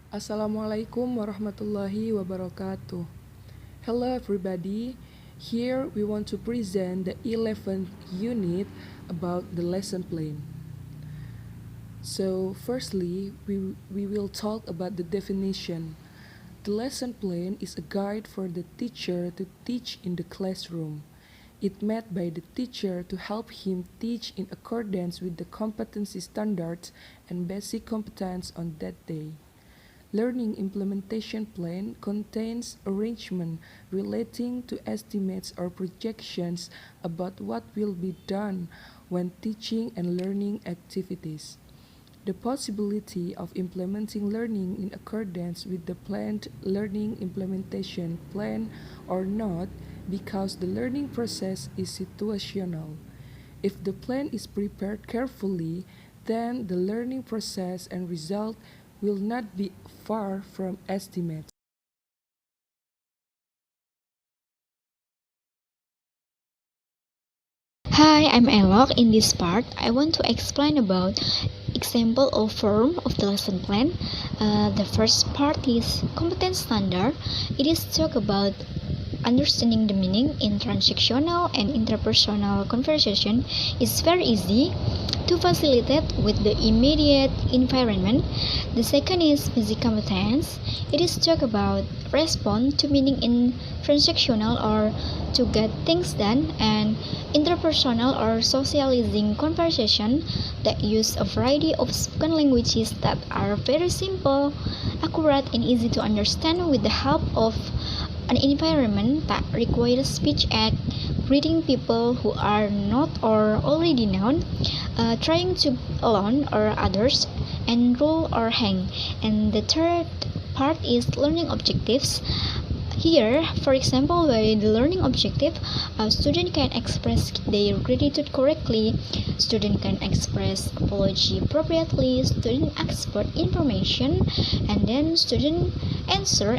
Assalamualaikum warahmatullahi wabarakatuh. Hello everybody. Here we want to present the 11th unit about the lesson plan. So, firstly, we will talk about the definition. The lesson plan is a guide for the teacher to teach in the classroom. It made by the teacher to help him teach in accordance with the competency standards and basic competence on that day. Learning implementation plan contains arrangement relating to estimates or projections about what will be done when teaching and learning activities. The possibility of implementing learning in accordance with the planned learning implementation plan or not, because the learning process is situational. If the plan is prepared carefully, then the learning process and result will not be far from estimates. Hi, I'm Elok. In this part, I want to explain about example of form of the lesson plan. The first part is competence standard. It is talk about understanding the meaning in transactional and interpersonal conversation. It's very easy to facilitate with the immediate environment. The second is basic competence. It is talk about respond to meaning in transactional or to get things done, and interpersonal or socializing conversation that use a variety of spoken languages that are very simple, accurate, and easy to understand with the help of an environment that requires speech act, greeting people who are not or already known, trying to alone or others, and rule or hang. And the third part is learning objectives. Here, for example, by the learning objective, a student can express their gratitude correctly, student can express apology appropriately, student ask for information, and then student answer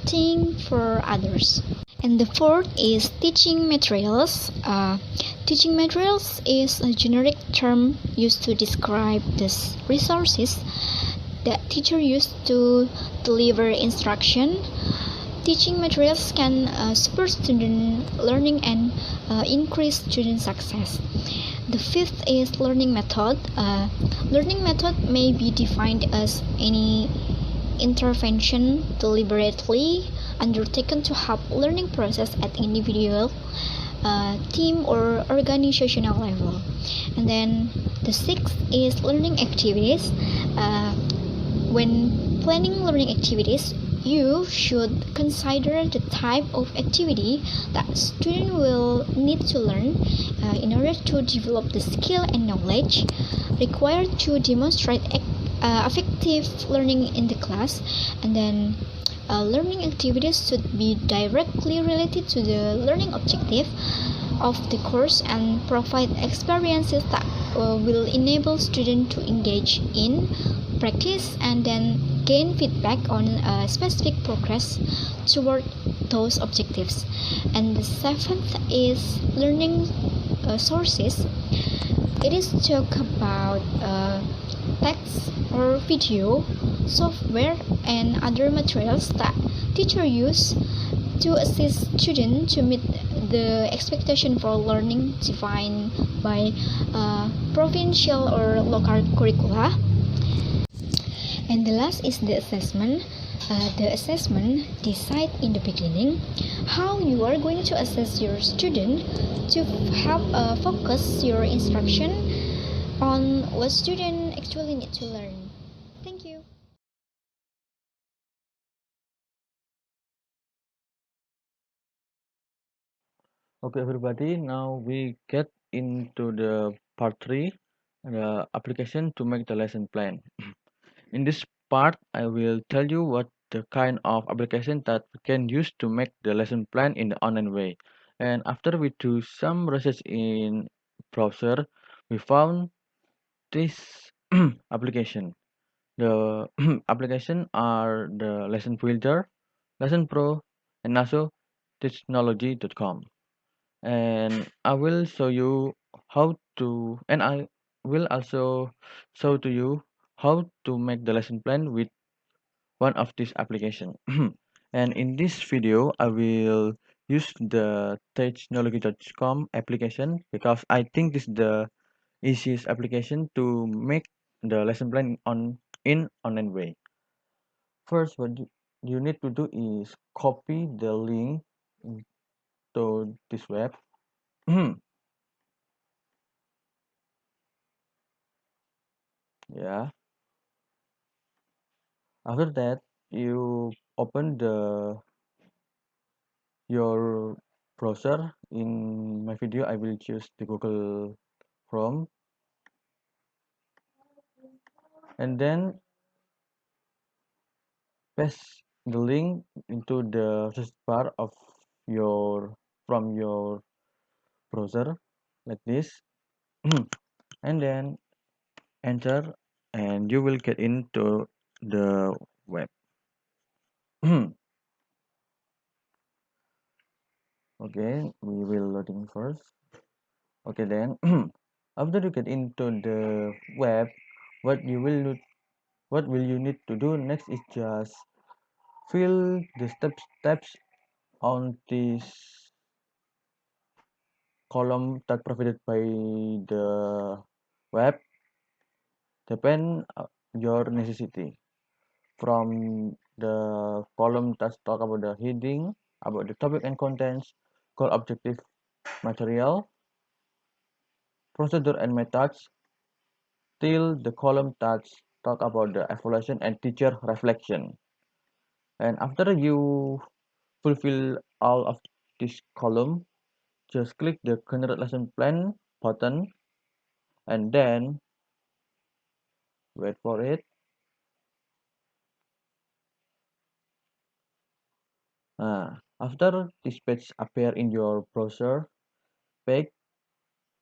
thing for others. And the fourth is teaching materials. Teaching materials is a generic term used to describe the resources that teacher used to deliver instruction. Teaching materials can support student learning and increase student success. The fifth is learning method. Learning method may be defined as any intervention deliberately undertaken to help learning process at individual, team, or organizational level. And then the sixth is learning activities. When planning learning activities, you should consider the type of activity that student will need to learn in order to develop the skill and knowledge required to demonstrate effective learning in the class. And then learning activities should be directly related to the learning objective of the course and provide experiences that will enable students to engage in practice and then gain feedback on specific progress toward those objectives. And the seventh is learning sources. It is talk about text or video, software, and other materials that teacher use to assist students to meet the expectation for learning defined by provincial or local curricula. And the last is the assessment. The assessment decide in the beginning how you are going to assess your student to help focus your instruction on what student actually need to learn. Thank you. Okay, everybody, now we get into the part 3, the application to make the lesson plan. In this part, I will tell you what the kind of application that we can use to make the lesson plan in the online way. And after we do some research in browser, we found this application. The application are the Lesson Builder, Lesson Pro, and also technology.com. And I will show you how to, and I will also show to you how to make the lesson plan with one of this application. And in this video, I will use the technology.com application because I think this is the easiest application to make the lesson plan on in online way. First, what you need to do is copy the link to this web. Yeah. After that, you open the your browser. In my video, I will choose the Google Chrome, and then paste the link into the search bar of your from your browser like this. And then enter, and you will get into the web. Okay, we will loading first. Okay, then after you get into the web, what you will need, what will you need to do next is just fill the steps on this column that provided by the web, depend your necessity. From the column that talk about the heading, about the topic and contents, core objective material, procedure and methods, till the column that talk about the evaluation and teacher reflection. And after you fulfill all of this column, just click the generate lesson plan button, and then wait for it. After this page appear in your browser page,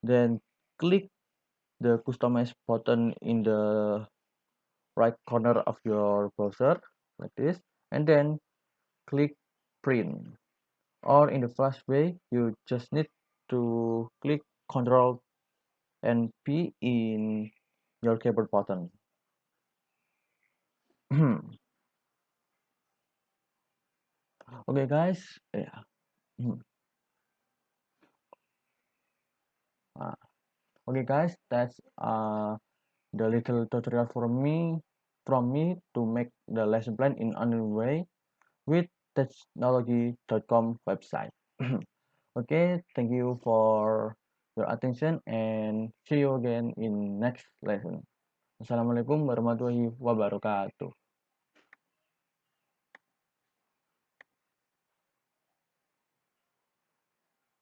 then click the customize button in the right corner of your browser like this, and then click print. Or in the fast way, you just need to click Ctrl and P in your keyboard button. Okay, guys. Yeah. Uh, okay, guys. That's the little tutorial from me to make the lesson plan in another way with technology.com website. Okay, thank you for your attention and see you again in next lesson. Assalamualaikum warahmatullahi wabarakatuh.